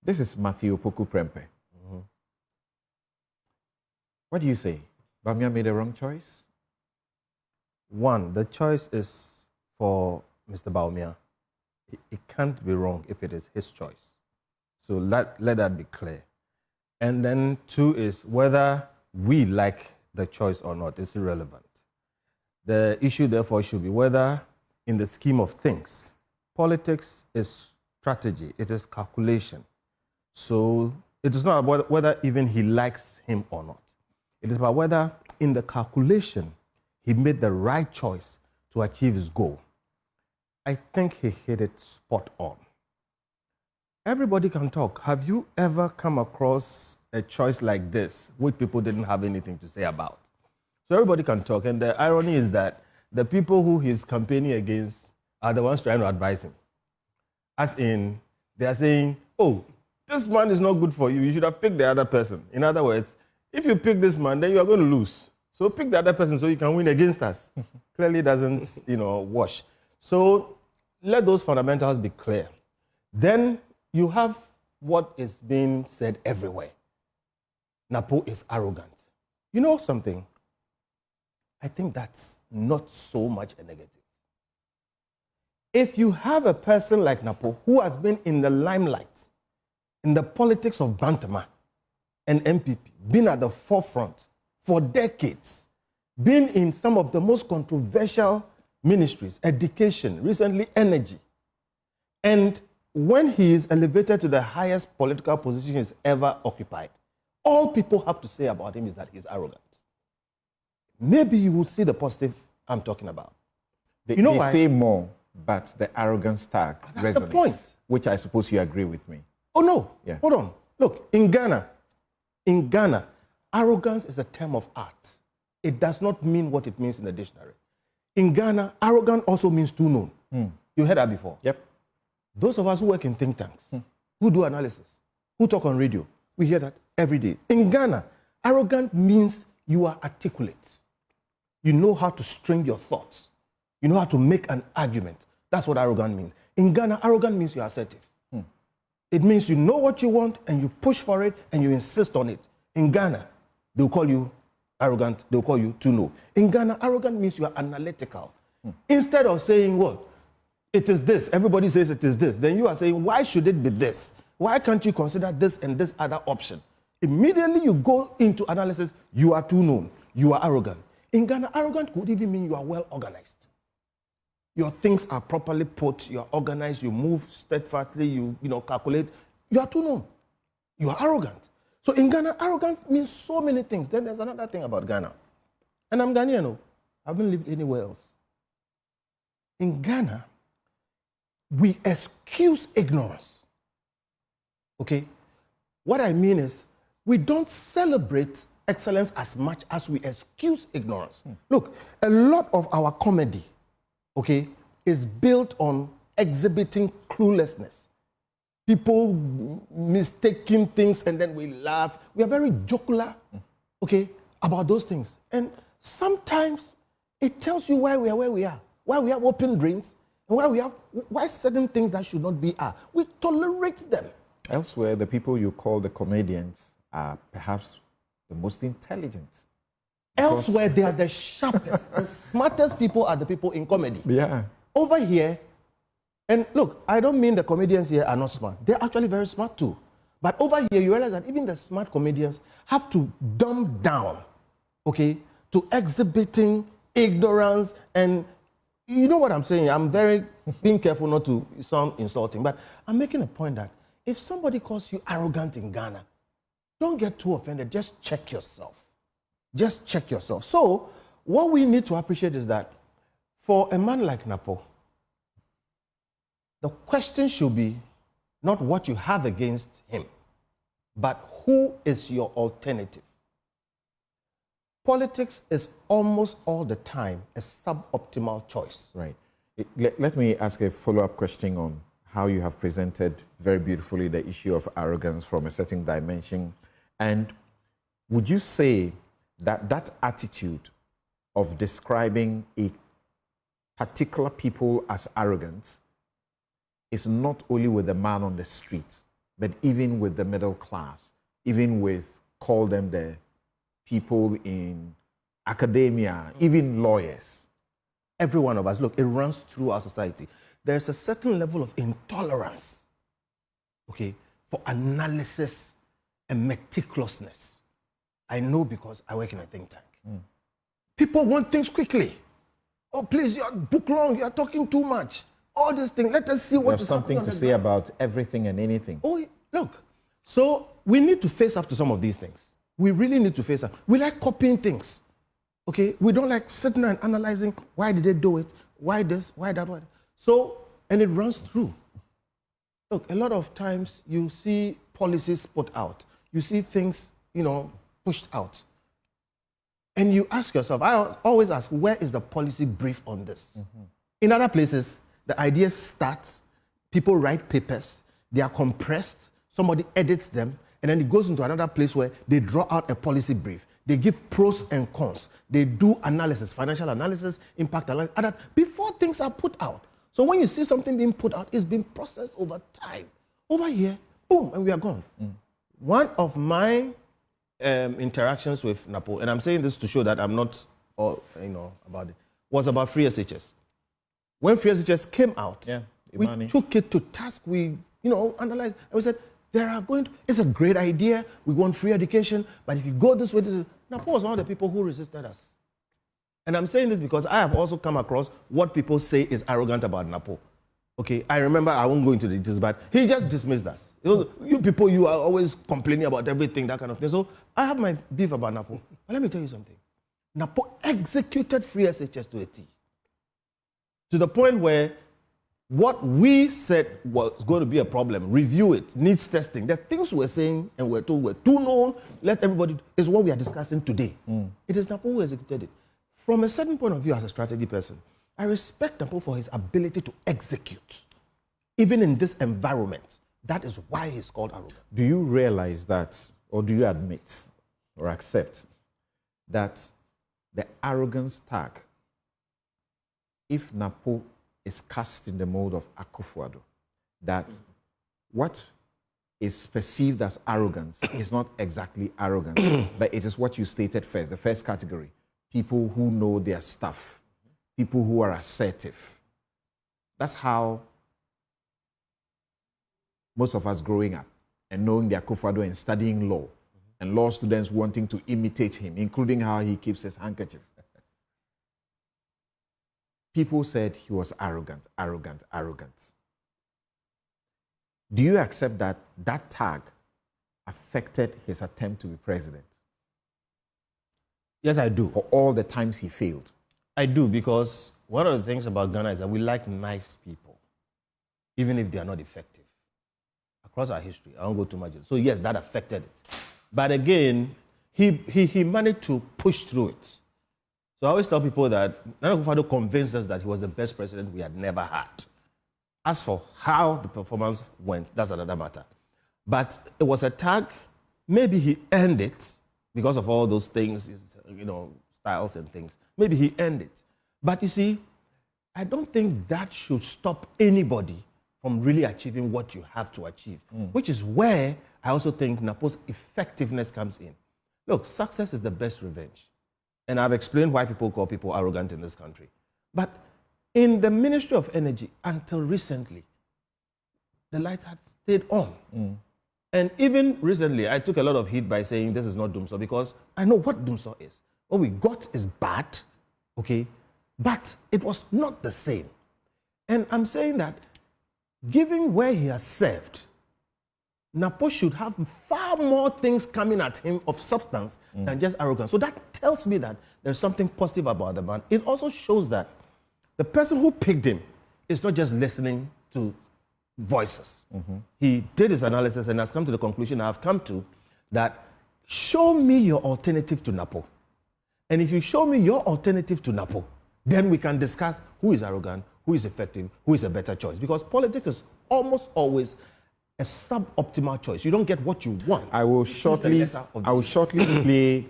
This is Matthew Opoku Prempe. What do you say? Bawumia made a wrong choice? One, the choice is for Mr. Bawumia. It can't be wrong if it is his choice. So let that be clear. And then two is whether we like the choice or not is irrelevant. The issue, therefore, should be whether, in the scheme of things, politics is strategy, it is calculation. So it is not about whether even he likes him or not. It is about whether, in the calculation, he made the right choice to achieve his goal. I think he hit it spot on. Everybody can talk. Have you ever come across a choice like this, which people didn't have anything to say about? So everybody can talk, and the irony is that the people who he's campaigning against are the ones trying to advise him. As in, they are saying, oh, this man is not good for you. You should have picked the other person. In other words, if you pick this man, then you are going to lose. So pick the other person so you can win against us. Clearly doesn't, wash. So let those fundamentals be clear. Then you have what is being said everywhere. Napo is arrogant. You know something? I think that's not so much a negative. If you have a person like Napo who has been in the limelight, in the politics of Bantama and MPP, been at the forefront for decades, been in some of the most controversial ministries, education, recently energy, and when he is elevated to the highest political position he's ever occupied, all people have to say about him is that he's arrogant. Maybe you will see the positive I'm talking about. They why? say more, but the arrogance tag That's resonates, the point. which I suppose you agree with me. Oh, no. Yeah. Hold on. Look, in Ghana, arrogance is a term of art. It does not mean what it means in the dictionary. In Ghana, arrogant also means too known. You heard that before? Yep. Those of us who work in think tanks, who do analysis, who talk on radio, we hear that every day. In Ghana, arrogant means you are articulate. You know how to string your thoughts. You know how to make an argument. That's what arrogant means. In Ghana, arrogant means you're assertive. It means you know what you want and you push for it and you insist on it. In Ghana, they'll call you arrogant, they'll call you too low. In Ghana, arrogant means you are analytical. Instead of saying, well, it is this, everybody says it is this, then you are saying, why should it be this? Why can't you consider this and this other option? Immediately you go into analysis, you are too known, you are arrogant. In Ghana, arrogant could even mean you are well organized. Your things are properly put, you are organized, you move steadfastly, you calculate. You are too known. You are arrogant. So in Ghana, arrogance means so many things. Then there's another thing about Ghana. And I'm Ghanaian, I haven't lived anywhere else. In Ghana, we excuse ignorance. Okay? What I mean is, we don't celebrate excellence as much as we excuse ignorance. Look, a lot of our comedy, okay, is built on exhibiting cluelessness. People mistaking things and then we laugh. We are very jocular, okay, about those things. And sometimes it tells you why we are where we are, why we have open drains, and why certain things that should not be are. We tolerate them. Elsewhere, the people you call the comedians are perhaps the most intelligent. Elsewhere, they are the sharpest, the smartest people are the people in comedy. Yeah. Over here, and look, I don't mean the comedians here are not smart. They're actually very smart too. But over here, you realize that even the smart comedians have to dumb down, okay, to exhibiting ignorance. And you know what I'm saying? I'm very being careful not to sound insulting, but I'm making a point that if somebody calls you arrogant in Ghana, don't get too offended. Just check yourself. Just check yourself. So what we need to appreciate is that for a man like Napo, the question should be not what you have against him, but who is your alternative? Politics is almost all the time a suboptimal choice. Right. Let me ask a follow-up question on how you have presented very beautifully the issue of arrogance from a certain dimension. And would you say that that attitude of describing a particular people as arrogant is not only with the man on the street, but even with the middle class, even with, call them the people in academia, even lawyers. Every one of us, look, it runs through our society. There's a certain level of intolerance, okay, for analysis and meticulousness. I know because I work in a think tank. People want things quickly. Oh, please, you're book long, you're talking too much. All this thing, let us see what There's is something to say about everything and anything. Oh, look. So we need to face up to some of these things. We really need to face up. We like copying things. Okay? We don't like sitting and analyzing why did they do it, why this, why that, why that. So, and it runs through. Look, a lot of times you see policies put out. You see things, pushed out. And you ask yourself, I always ask, where is the policy brief on this? In other places, the ideas start, people write papers, they are compressed, somebody edits them, and then it goes into another place where they draw out a policy brief. They give pros and cons. They do analysis, financial analysis, impact analysis, before things are put out. So when you see something being put out, it's been processed over time. Over here, boom, and we are gone. One of my interactions with Napo, and I'm saying this to show that I'm not about it, was about free SHS. When free SHS came out, we took it to task. We analyzed, and we said it's a great idea. We want free education, but if you go this way, Napo was one of the people who resisted us. And I'm saying this because I have also come across what people say is arrogant about Napo. Okay, I remember, I won't go into the details, but he just dismissed us. You people, you are always complaining about everything, that kind of thing. So I have my beef about Napo. But let me tell you something. Napo executed free SHS to a T. To the point where what we said was going to be a problem, review it, needs testing. The things we're saying and we're told were too known, let everybody, is what we are discussing today. It is Napo who executed it. From a certain point of view as a strategy person, I respect Napo for his ability to execute, even in this environment. That is why he's called arrogant. Do you realize that, or do you admit or accept that the arrogance tag, if Napo is cast in the mold of Akufo-Addo, that what is perceived as arrogance is not exactly arrogance, but it is what you stated first, the first category, people who know their stuff, people who are assertive. That's how most of us growing up and knowing the Akufo-Addo and studying law, and law students wanting to imitate him, including how he keeps his handkerchief. People said he was arrogant, arrogant, arrogant. Do you accept that that tag affected his attempt to be president? Yes, I do. For all the times he failed? I do, because one of the things about Ghana is that we like nice people, even if they are not effective. Across our history, I won't go too much. So yes, that affected it. But again, he managed to push through it. So I always tell people that Nana Akufo-Addo convinced us that he was the best president we had never had. As for how the performance went, that's another matter. But it was a tag. Maybe he earned it because of all those things, his, styles and things. Maybe he earned it. But you see, I don't think that should stop anybody from really achieving what you have to achieve, which is where I also think Napo's effectiveness comes in. Look, success is the best revenge. And I've explained why people call people arrogant in this country. But in the Ministry of Energy, until recently, the lights had stayed on. And even recently, I took a lot of heat by saying this is not Dumsor, because I know what Dumsor is. What we got is bad, okay? But it was not the same. And I'm saying that, given where he has served, Napo should have far more things coming at him of substance than just arrogance. So that tells me that there's something positive about the man. It also shows that the person who picked him is not just listening to voices. He did his analysis and has come to the conclusion I've come to, that show me your alternative to Napo. And if you show me your alternative to Napo, then we can discuss who is arrogant, who is effective, who is a better choice. Because politics is almost always a suboptimal choice. You don't get what you want. I will shortly play